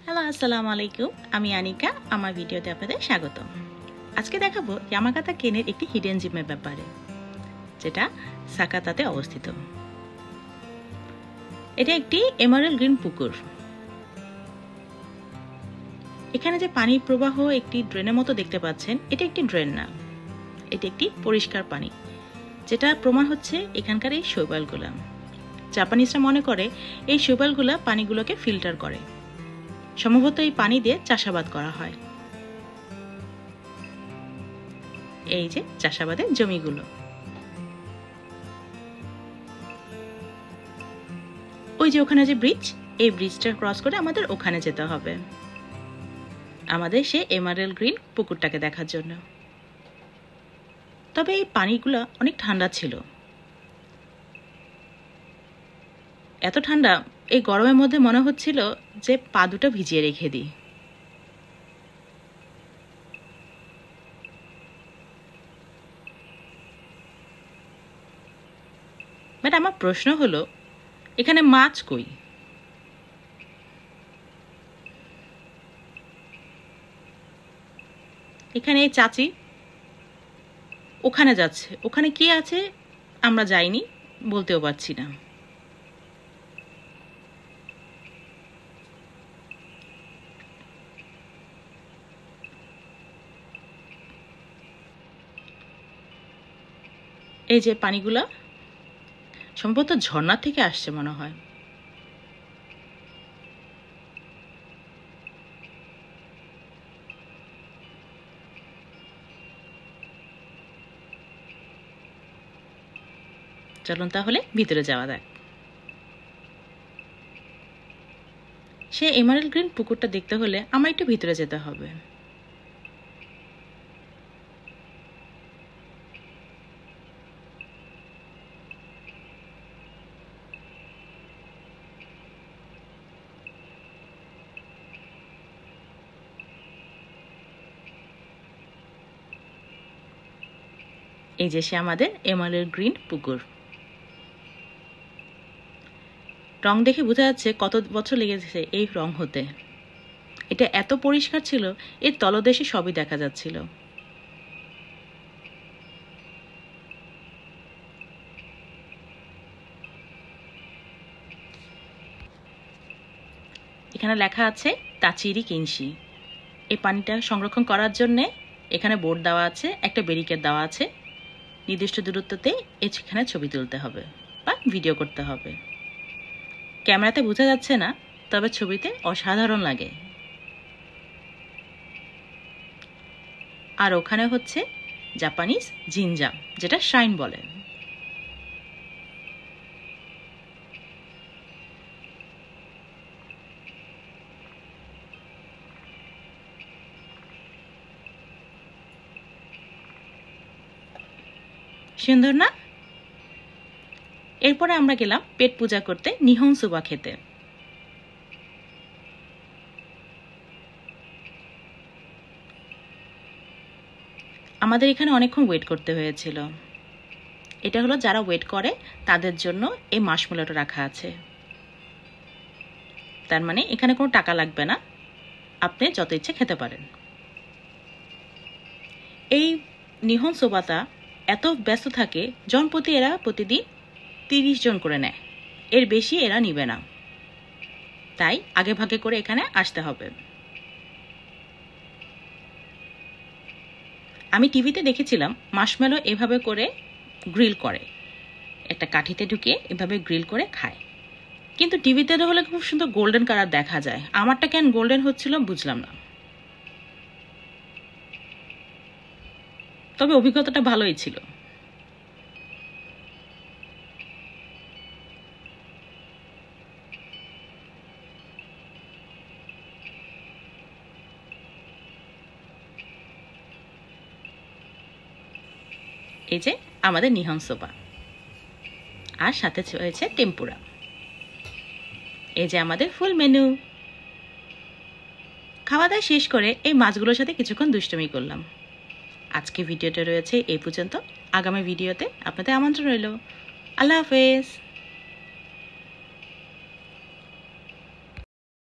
Hello, আসসালামু আলাইকুম। আমি আনিকা। আমার ভিডিওতে আপনাদের স্বাগত। আজকে দেখাবো ইয়ামাগাতা কেনের একটি হিডেন জিমের ব্যাপারে, যেটা সাকাতাতে অবস্থিত। এটা একটি এমারেল্ড গ্রিন পুকুর। এখানে যে পানির প্রবাহ একটি ড্রেনের মতো দেখতে পাচ্ছেন, এটা একটি ড্রেন না, এটি একটি পরিষ্কার পানি, যেটা প্রমাণ হচ্ছে এখানকার এই শৈবালগুলা। জাপানিজরা মনে করে এই শৈবালগুলা পানিগুলোকে ফিল্টার করে। সম্ভবত এই পানি দিয়ে চাষাবাদ করা হয়। এই যে চাষাবাদের জমিগুলো, ওই যে ওখানে যে ব্রিজ, এই ব্রিজটা ক্রস করে আমাদের ওখানে যেতে হবে, আমাদের সে এমারেল্ড গ্রিন পুকুরটাকে দেখার জন্য। তবে এই পানিগুলো অনেক ঠান্ডা ছিল, এত ঠান্ডা এই গরমের মধ্যে মনে হচ্ছিল যে পা দুটো ভিজিয়ে রেখে দিই। বাট আমার প্রশ্ন হলো, এখানে মাছ কই? এখানে এই চাচি ওখানে যাচ্ছে, ওখানে কি আছে আমরা যাইনি, বলতেও পারছি না। এই যে পানিগুলা সম্ভবত ঝর্ণা থেকে আসছে মনে হয়। চলুন তাহলে ভিতরে যাওয়া যাক। সে এমারেল্ড গ্রিন পুকুরটা দেখতে হলে আমার একটু ভিতরে যেতে হবে। এই যে সে আমাদের এমারেল্ড গ্রিন পুকুর। রং দেখে বোঝা যাচ্ছে কত বছর লেগেছে এই রং হতে। এটা এত পরিষ্কার ছিল, এর তলদেশে সবই দেখা যাচ্ছিল। এখানে লেখা আছে তাচিরি কিনশি। এই পানিটা সংরক্ষণ করার জন্যে এখানে বোর্ড দেওয়া আছে, একটা ব্যারিকেড দেওয়া আছে। নির্দিষ্ট দূরত্বতে এখানে ছবি তুলতে হবে বা ভিডিও করতে হবে। ক্যামেরাতে বোঝা যাচ্ছে না, তবে ছবিতে অসাধারণ লাগে। আর ওখানে হচ্ছে জাপানিজ জিনজাম, যেটা শাইন বলে। সুন্দর না? এরপরে আমরা গেলাম পেট পূজা করতে নিহন সুবা খেতে। আমাদের এখানে অনেকক্ষণ ওয়েট করতে হয়েছিল। এটা হলো যারা ওয়েট করে তাদের জন্য এই মাশমেলোটা রাখা আছে। তার মানে এখানে কোনো টাকা লাগবে না, আপনি যত ইচ্ছে খেতে পারেন। এই নিহন সোবাতা এত ব্যস্ত থাকে, জনপ্রতি এরা প্রতিদিন 30 জন করে নেয়, এর বেশি এরা নিবে না। তাই আগে ভাগে করে এখানে আসতে হবে। আমি টিভিতে দেখেছিলাম মাশমেলো এভাবে করে গ্রিল করে, একটা কাঠিতে ঢুকিয়ে এভাবে গ্রিল করে খায়। কিন্তু টিভিতে হলে খুব সুন্দর গোল্ডেন কালার দেখা যায়, আমারটা কেন গোল্ডেন হচ্ছিল বুঝলাম না। তবে অভিজ্ঞতাটা ভালোই ছিল। এই যে আমাদের নিহন সোবা, আর সাথে হয়েছে টেম্পুরা। এই যে আমাদের ফুল মেনু। খাওয়া দাওয়া শেষ করে এই মাছগুলোর সাথে কিছুক্ষণ দুষ্টুমি করলাম। আজকে ভিডিওটা রয়েছে এই পর্যন্ত। আগামী ভিডিওতে আপনাদের আমন্ত্রণ রইল। আল্লাহ হাফেজ।